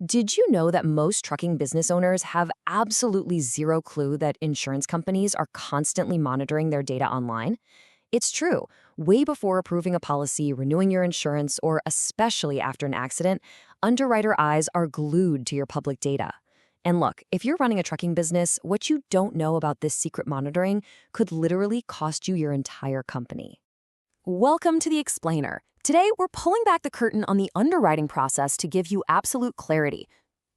Did you know that most trucking business owners have absolutely zero clue that insurance companies are constantly monitoring their data online? It's true. Way before approving a policy, renewing your insurance, or especially after an accident, underwriter eyes are glued to your public data. And look, if you're running a trucking business, what you don't know about this secret monitoring could literally cost you your entire company. Welcome to The Explainer. Today, we're pulling back the curtain on the underwriting process to give you absolute clarity.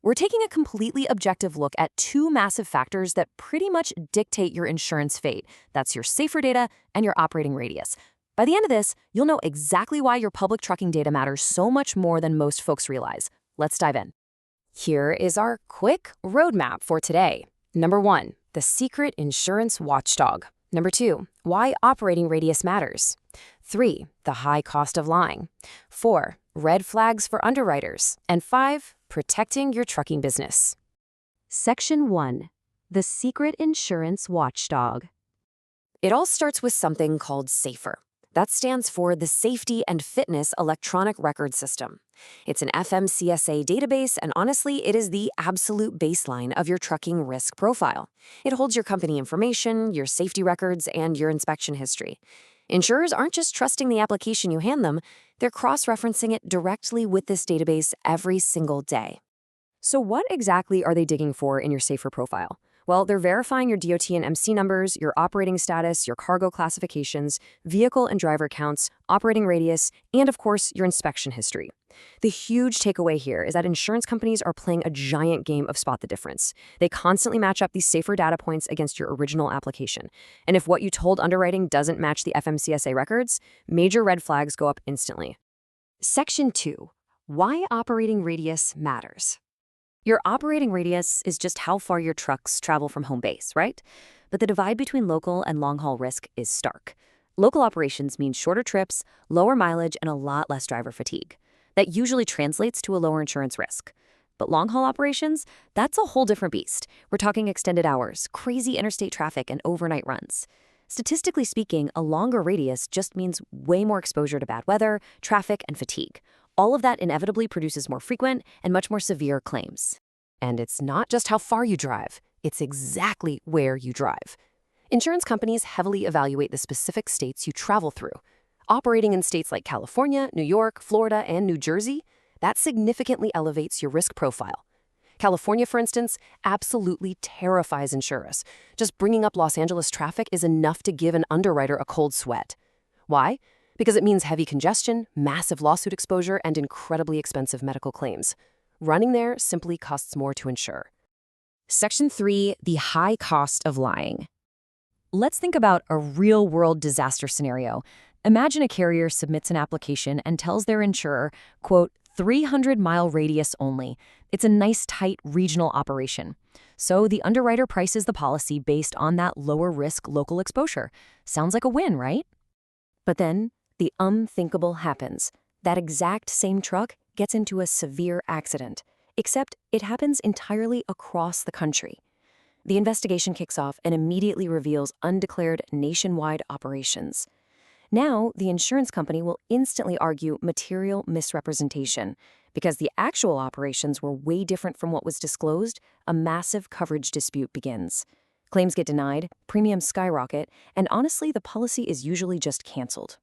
We're taking a completely objective look at two massive factors that pretty much dictate your insurance fate. That's your safer data and your operating radius. By the end of this, you'll know exactly why your public trucking data matters so much more than most folks realize. Let's dive in. Here is our quick roadmap for today. Number 1, the secret insurance watchdog. Number 2, why operating radius matters. 3, the high cost of lying. 4, red flags for underwriters. And 5, protecting your trucking business. Section 1, the secret insurance watchdog. It all starts with something called SAFER. That stands for the Safety and Fitness Electronic Record System. It's an FMCSA database, and honestly, it is the absolute baseline of your trucking risk profile. It holds your company information, your safety records, and your inspection history. Insurers aren't just trusting the application you hand them, they're cross-referencing it directly with this database every single day. So what exactly are they digging for in your SAFER profile? Well, they're verifying your DOT and MC numbers, your operating status, your cargo classifications, vehicle and driver counts, operating radius, and of course, your inspection history. The huge takeaway here is that insurance companies are playing a giant game of spot the difference. They constantly match up these SAFER data points against your original application. And if what you told underwriting doesn't match the FMCSA records, major red flags go up instantly. Section 2, why operating radius matters. Your operating radius is just how far your trucks travel from home base, right? But the divide between local and long-haul risk is stark. Local operations mean shorter trips, lower mileage, and a lot less driver fatigue. That usually translates to a lower insurance risk. But long-haul operations, that's a whole different beast. We're talking extended hours, crazy interstate traffic, and overnight runs. Statistically speaking, a longer radius just means way more exposure to bad weather, traffic, and fatigue. All of that inevitably produces more frequent and much more severe claims. And it's not just how far you drive, it's exactly where you drive. Insurance companies heavily evaluate the specific states you travel through. Operating in states like California, New York, Florida, and New Jersey, that significantly elevates your risk profile. California, for instance, absolutely terrifies insurers. Just bringing up Los Angeles traffic is enough to give an underwriter a cold sweat. Why? Because it means heavy congestion, massive lawsuit exposure, and incredibly expensive medical claims. Running there simply costs more to insure. Section 3, the high cost of lying. Let's think about a real-world disaster scenario. Imagine a carrier submits an application and tells their insurer, quote, 300-mile radius only. It's a nice, tight regional operation. So the underwriter prices the policy based on that lower-risk local exposure. Sounds like a win, right? But then, the unthinkable happens. That exact same truck gets into a severe accident, except it happens entirely across the country. The investigation kicks off and immediately reveals undeclared nationwide operations. Now, the insurance company will instantly argue material misrepresentation. Because the actual operations were way different from what was disclosed, a massive coverage dispute begins. Claims get denied, premiums skyrocket, and honestly, the policy is usually just canceled.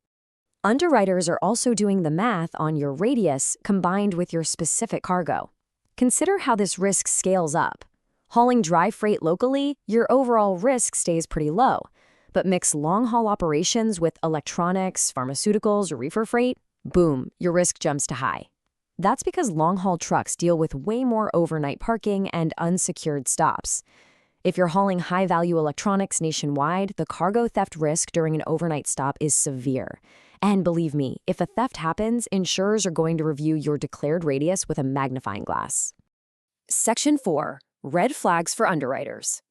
Underwriters are also doing the math on your radius combined with your specific cargo. Consider how this risk scales up. Hauling dry freight locally, your overall risk stays pretty low. But mix long-haul operations with electronics, pharmaceuticals, or reefer freight, boom, your risk jumps to high. That's because long-haul trucks deal with way more overnight parking and unsecured stops. If you're hauling high-value electronics nationwide, the cargo theft risk during an overnight stop is severe. And believe me, if a theft happens, insurers are going to review your declared radius with a magnifying glass. Section 4, red flags for underwriters.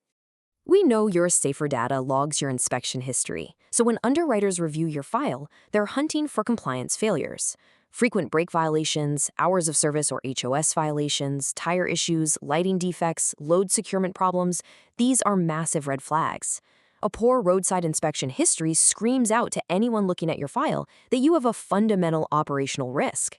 We know your SAFER data logs your inspection history, so when underwriters review your file, they're hunting for compliance failures. Frequent brake violations, hours of service or HOS violations, tire issues, lighting defects, load securement problems, these are massive red flags. A poor roadside inspection history screams out to anyone looking at your file that you have a fundamental operational risk.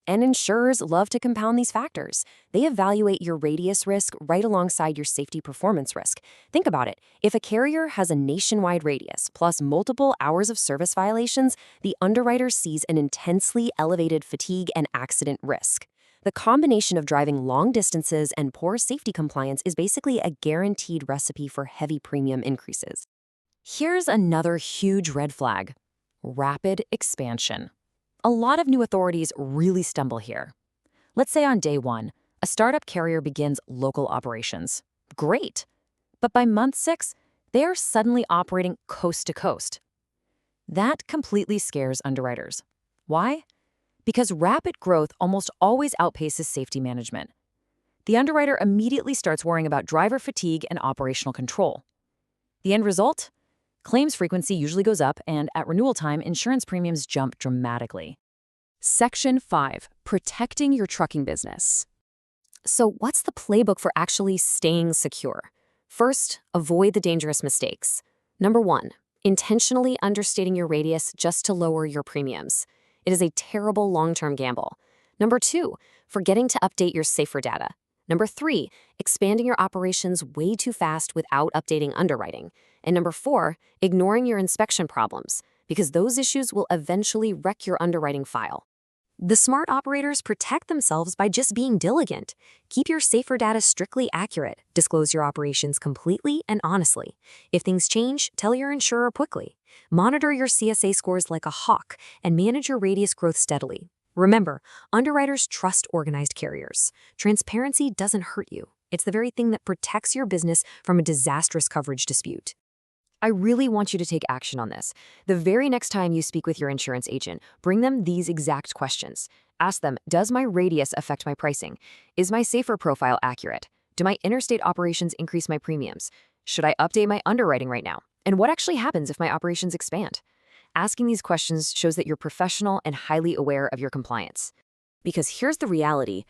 And insurers love to compound these factors. They evaluate your radius risk right alongside your safety performance risk. Think about it. If a carrier has a nationwide radius plus multiple hours of service violations, the underwriter sees an intensely elevated fatigue and accident risk. The combination of driving long distances and poor safety compliance is basically a guaranteed recipe for heavy premium increases. Here's another huge red flag: rapid expansion. A lot of new authorities really stumble here. Let's say on day one, a startup carrier begins local operations. Great. But by month 6, they are suddenly operating coast to coast. That completely scares underwriters. Why? Because rapid growth almost always outpaces safety management. The underwriter immediately starts worrying about driver fatigue and operational control. The end result? Claims frequency usually goes up, and at renewal time, insurance premiums jump dramatically. Section 5. Protecting your trucking business. So what's the playbook for actually staying secure? First, avoid the dangerous mistakes. Number 1, intentionally understating your radius just to lower your premiums. It is a terrible long-term gamble. Number 2, forgetting to update your safer data. Number 3, expanding your operations way too fast without updating underwriting. And number 4, ignoring your inspection problems, because those issues will eventually wreck your underwriting file. The smart operators protect themselves by just being diligent. Keep your safer data strictly accurate. Disclose your operations completely and honestly. If things change, tell your insurer quickly. Monitor your CSA scores like a hawk and manage your radius growth steadily. Remember, underwriters trust organized carriers. Transparency doesn't hurt you. It's the very thing that protects your business from a disastrous coverage dispute. I really want you to take action on this. The very next time you speak with your insurance agent, bring them these exact questions. Ask them, does my radius affect my pricing? Is my safer profile accurate? Do my interstate operations increase my premiums? Should I update my underwriting right now? And what actually happens if my operations expand? Asking these questions shows that you're professional and highly aware of your compliance. Because here's the reality: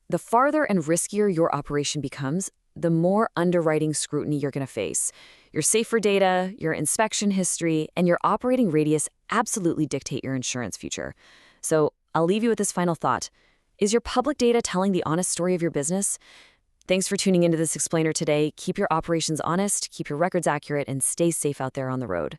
the farther and riskier your operation becomes, the more underwriting scrutiny you're going to face. Your safer data, your inspection history, and your operating radius absolutely dictate your insurance future. So I'll leave you with this final thought. Is your public data telling the honest story of your business? Thanks for tuning into this explainer today. Keep your operations honest, keep your records accurate, and stay safe out there on the road.